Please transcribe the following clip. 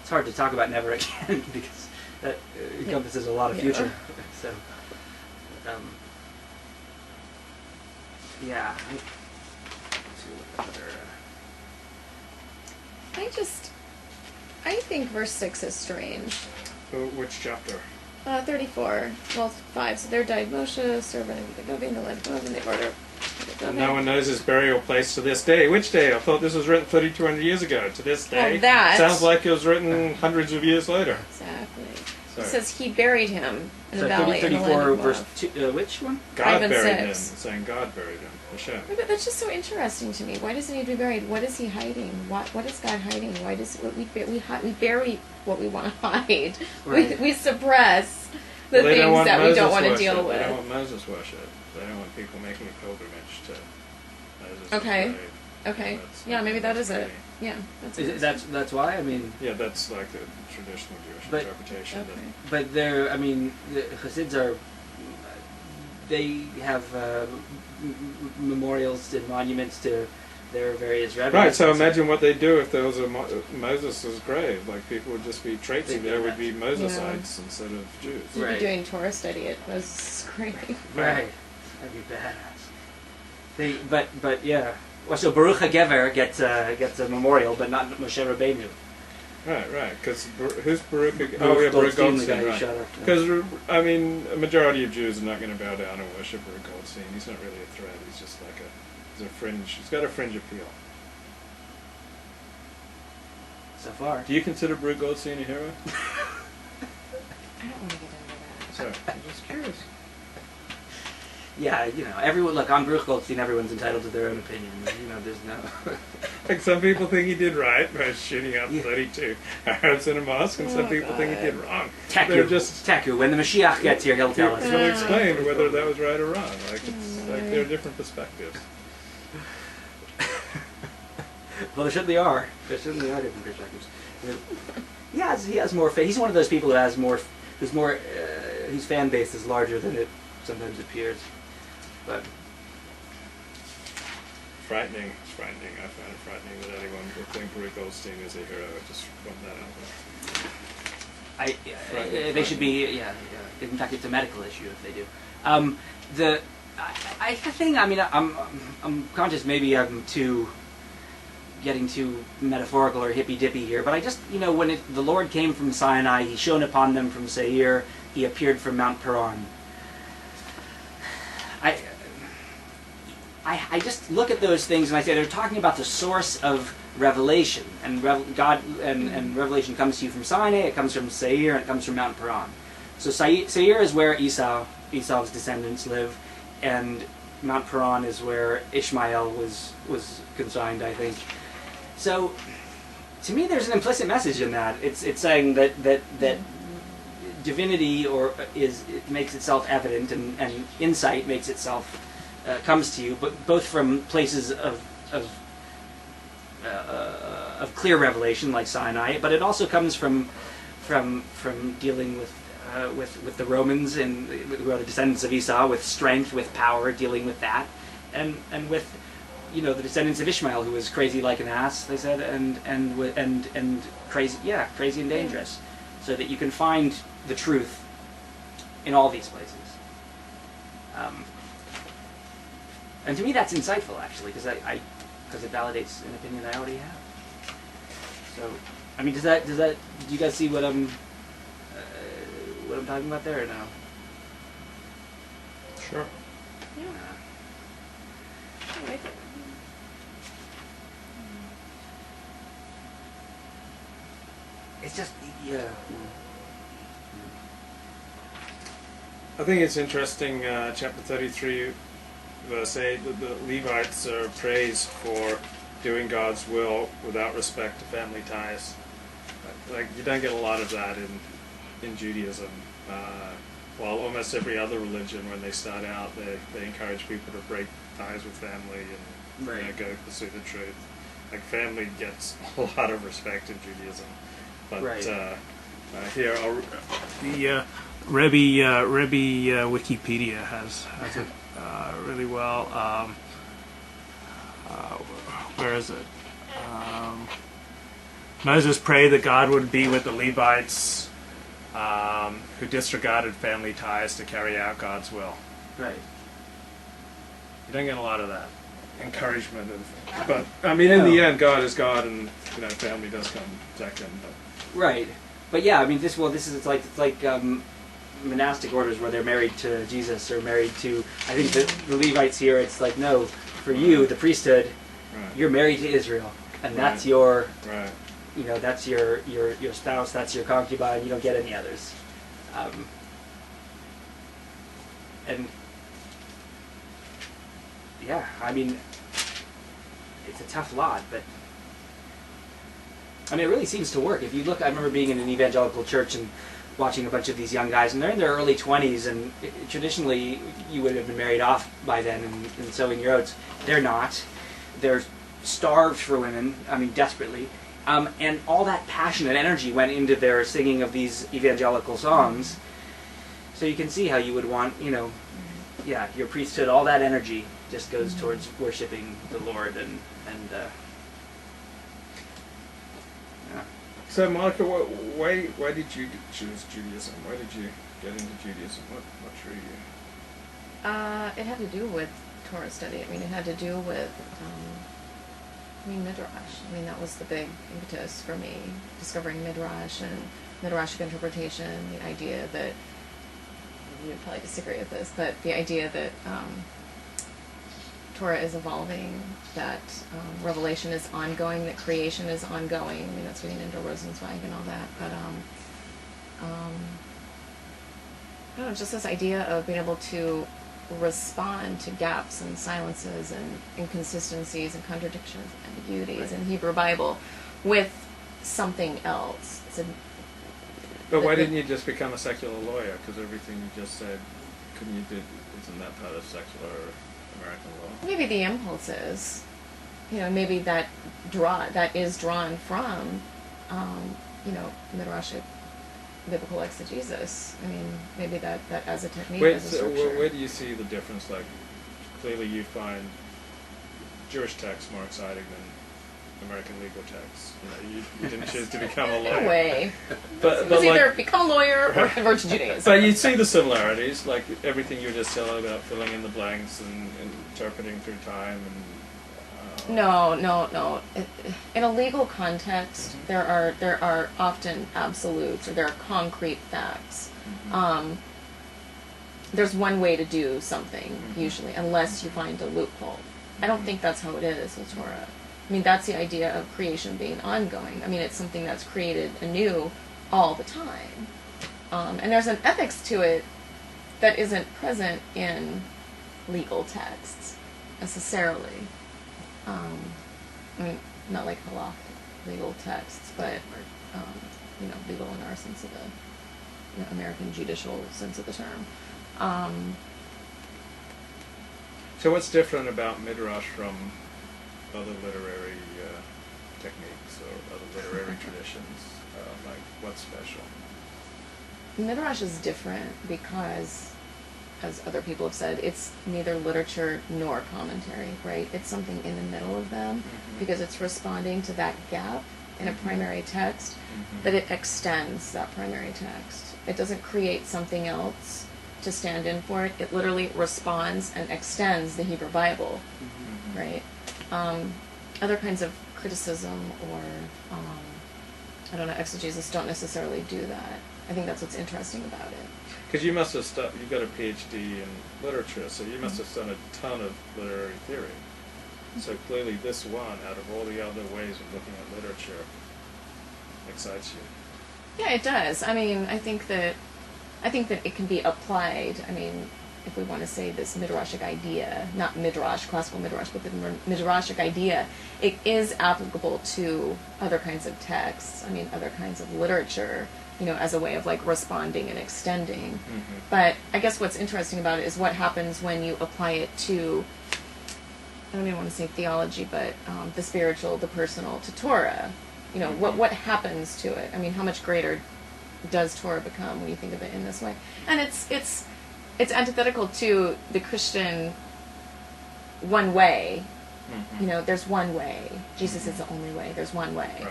it's hard to talk about never again because that encompasses a lot of future. So, yeah. Let's see what other, I think verse 6 is strange. Which chapter? 34. Well, 5. So there died Moshe, servant of the Govi, in the land of Moab, and they order. And no one knows his burial place to this day. Which day? I thought this was written 3,200 years ago. To this day. Well, that sounds like it was written hundreds of years later. Exactly. Sorry. It says he buried him in so the valley in the 34 land of verse Moab. 2, which one? God 5 and buried him. 6. It's saying God buried him. Hashem. But that's just so interesting to me. Why does he need to be buried? What is he hiding? What is God hiding? Why does we bury what we want to hide? Right. We suppress the They don't things want that we don't Moses want to worship. deal They don't with. want Moses worship. They don't want people making a pilgrimage to Moses. Okay. grave. Okay. That's- Yeah, maybe that is that's it. Yeah. That's why. I mean, Yeah, that's like the traditional Jewish But- interpretation. Okay. but they're. I mean, the Hasids are. They have memorials and monuments to their various rabbis. Right, so imagine what they'd do if there was a Moses' grave. Like, people would just be traipsing there, would be Mosesites instead of Jews. You'd Right. be doing Torah study at Moses' grave. Right. That'd be badass. But yeah. Well, so Baruch HaGever gets a memorial, but not Moshe Rabbeinu. Right, because who's Baruch? Baruch Baruch Goldstein, the guy Goldstein, who right. shot up. Because, I mean, a majority of Jews are not going to bow down and worship Baruch Goldstein. He's not really a threat. He's just like he's a fringe. He's got a fringe appeal. So far. Do you consider Baruch Goldstein a hero? I don't want to get into that. Sorry, I'm just curious. Yeah, everyone. Look, on Baruch Goldstein, everyone's entitled to their own opinion. There's no. Like, some people think he did right by shooting out Yeah. 32 Arabs in a mosque, and some Oh, people think he did God. wrong. They're just Taku. When the Mashiach gets here, he'll tell us. He'll explain whether that was right or wrong. Like, it's like there are different perspectives. Well, there certainly are. There certainly are different perspectives. He has more. He's one of those people who has more. Who's more. His fan base is larger than it sometimes appears. But Frightening. It's frightening. I find it frightening that anyone would think Baruch Goldstein is a hero. I just want that out there. they should be. Yeah. In fact, it's a medical issue if they do. I think. I mean, I'm conscious. Maybe I'm getting too metaphorical or hippy dippy here, but I just when the Lord came from Sinai, He shone upon them from Seir. He appeared from Mount Paran. I just look at those things and I say they're talking about the source of revelation, and God and revelation comes to you from Sinai, it comes from Seir, and it comes from Mount Paran. So Seir is where Esau's descendants live, and Mount Paran is where Ishmael was consigned, I think. So, to me, there's an implicit message in that. It's saying that divinity it makes itself evident, and insight makes itself comes to you, but both from places of clear revelation like Sinai, but it also comes from dealing with the Romans and who are the descendants of Esau, with strength, with power, dealing with that, and with the descendants of Ishmael, who was crazy like an ass, they said, and crazy and dangerous, so that you can find the truth in all these places. And to me, that's insightful, actually, because it validates an opinion I already have. So, I mean, do you guys see what I'm talking about there, or no? Sure. Yeah. I like it. It's just, yeah. I think it's interesting, chapter 33, verse 8, that the Levites are praised for doing God's will without respect to family ties. Like, you don't get a lot of that in Judaism. While almost every other religion, when they start out, they encourage people to break ties with family and go pursue the truth. Like, family gets a lot of respect in Judaism. But here, the Rebbe Wikipedia has it really well. Where is it? Moses prayed that God would be with the Levites who disregarded family ties to carry out God's will. Right. You don't get a lot of that encouragement but I mean, in the end, God is God, and family does come second. But. Right. But yeah, I mean, this is it's like monastic orders where they're married to Jesus or married to. I think the Levites here, it's like, no, for you, the priesthood, you're married to Israel, and that's your. Right. That's your spouse. That's your concubine. You don't get any others. And yeah, I mean, it's a tough lot, but I mean, it really seems to work. If you look, I remember being in an evangelical church and watching a bunch of these young guys, and they're in their early 20s, and traditionally you would have been married off by then and sowing your oats. They're not. They're starved for women, I mean, desperately. And all that passion and energy went into their singing of these evangelical songs. So you can see how you would want, your priesthood, all that energy just goes towards worshiping the Lord and yeah. So, Monica, why did you choose Judaism? Why did you get into Judaism? What drew you? It had to do with Torah study. I mean, it had to do with, Midrash. I mean, that was the big impetus for me, discovering Midrash and Midrashic interpretation, the idea that, you would probably disagree with this, but the idea that Torah is evolving, that revelation is ongoing, that creation is ongoing. I mean, that's getting into Rosenzweig and all that, but I don't know, just this idea of being able to respond to gaps and silences and inconsistencies and contradictions and ambiguities in the Hebrew Bible with something else. But why didn't you just become a secular lawyer? Because everything you just said, isn't that part of secular American law? Maybe the impulse is, maybe that is drawn from, Midrashic biblical exegesis. I mean, maybe that as a technique, as a structure. Where do you see the difference? Like, clearly you find Jewish texts more exciting than American legal texts. You didn't choose to become a lawyer. No way. But either become a lawyer or convert to Judaism. But you see the similarities, like everything you were just telling about filling in the blanks and interpreting through time and. No. In a legal context, there are often absolutes, or there are concrete facts. There's one way to do something, usually, unless you find a loophole. I don't think that's how it is with Torah. I mean, that's the idea of creation being ongoing. I mean, it's something that's created anew all the time. And there's an ethics to it that isn't present in legal texts, necessarily. I mean, not like halakhic legal texts, but legal in our sense of the American judicial sense of the term. So what's different about Midrash from other literary techniques or other literary traditions? Like, what's special? Midrash is different because, as other people have said, it's neither literature nor commentary, right? It's something in the middle of them because it's responding to that gap in a primary text, but it extends that primary text. It doesn't create something else to stand in for it. It literally responds and extends the Hebrew Bible, right? Other kinds of criticism or, exegesis don't necessarily do that. I think that's what's interesting about it. Because you must have you've got a PhD in literature, so you must have done a ton of literary theory. So clearly this one, out of all the other ways of looking at literature, excites you. Yeah, it does. I mean, I think that it can be applied. I mean, if we want to say this Midrashic idea, not Midrash, classical Midrash, but the Midrashic idea, it is applicable to other kinds of texts. I mean, other kinds of literature, as a way of like responding and extending. But I guess what's interesting about it is what happens when you apply it to, I don't even want to say theology, but the spiritual, the personal, to Torah. What happens to it? I mean, how much greater does Torah become when you think of it in this way? And it's antithetical to the Christian one way. There's one way. Jesus is the only way. There's one way.